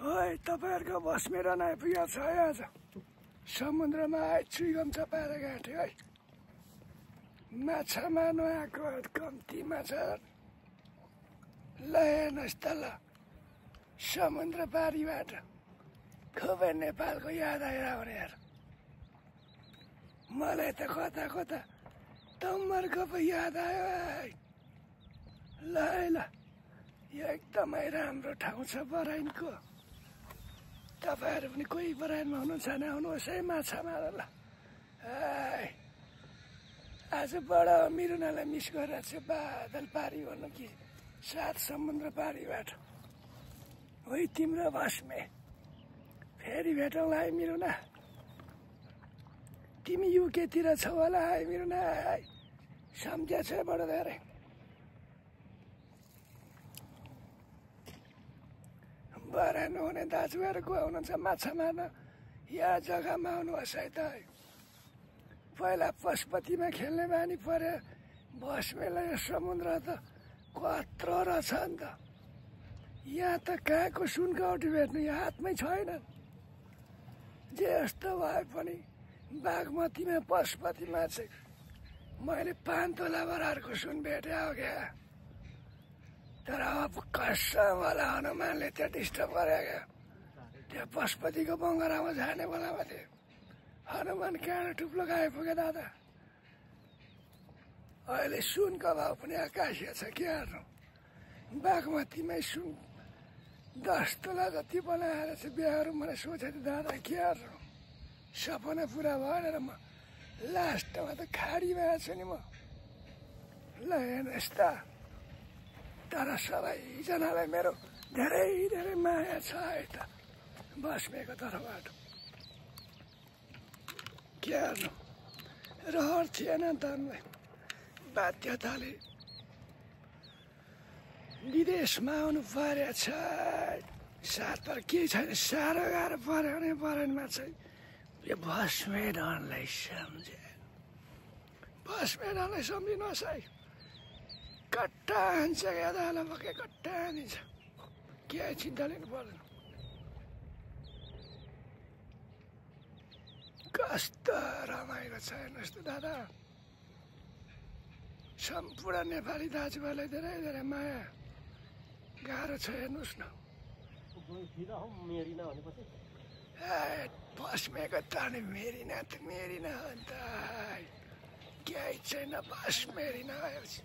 ओइ तपाईहरुको बस मेरो नआइपुगेको छ है आज समुद्रमा चुइगम चपाएर गाँठ्यो है माछा मार्नु आएको कम्ती माछा ल हेर्नुहोस् त ल समुद्र पारीबाट खुबै नेपालको याद आइरहने यार मलाई त कता कता तम्मरको पो याद आयो है ल है ल यो एकदमै राम्रो ठाउँ छ बराइनको तपाईहरु पनि कोही बराइनमा हुनुहुन्छ भने आउनुहोस् है माछा मार ल आज बडा मिरुनालाई मिस गरेर चाहिँ बादल पारी भन्नु कि सात समुद्र पारीबाट ओइ तिम्रो बसमे फेरि भेटौँला है मिरुना तिमी युकेतिर छौ होला है मिरुना सम्झ्या छ बडो धेरै बराइनु हुने दाजुहरू को हुनुहुन्छ माछा मार्न यहाँ जग्गामा आउनुहोस् है त पहिला पशुपतिमा खेल्ने बानी पर्यो बसमेला यो समुद्र त कत्रो रहेछ नि त यहाँ त कहाँको सुनकौटी भेट्नु यहाँ हातमै छैन जे यस्तो भए पनि बागमतीमा पशुपतिमा चाहिँ मैले 5 तोला बराबरको सुन भेटे हो क्या तर अब कसम होला हनुमानले त्यहाँ डिस्टर्ब गरे क्या त्यहाँ पशुपतिको बङ्गरामा जाने बेलामा थियो हनुमान कहाँ टुप्लो आइपुग्यो दादा अहिले सुनको भाउ पनि आकाशिया छ के हेर्नु बागमतीमै सुन 10 तोला जति बनाएर चाहिँ बिहाहरू मलाई सोचेको दादा के हेर्नु सपना पुरा भएन र म लास्टमा त खाडीमा छु नि म ल हेर्नुहोस् त तर सबैजनालाई मेरो धेरै धेरै माया छ है त बस्मेको तर्फबाट के हेर्नु रहर थिएन नि त हामीलाई बाध्यताले विदेशमा आउनु परेछ साथ पर केही छैन साह्रो गाह्रो पऱ्यो भने परेनमा चाहिँ यो बसमेडनलाई सम्झे बसमेडनलाई सम्झिनुहोस् है कट्टा हान्छ क्या दाला भके कट्टा हानिन्छ केही चिन्ता लिनु पर्दैन कस्तो रमाइलो छ हेर्नुहोस् त दादा सम्पूर्ण नेपाली दाजुभाइलाई धेरै धेरै माया गाह्रो छ हेर्नुहोस् न बसमेको त अनि मेरिना त मेरिना हो नि त केही छैन बस मेरिना आएपछि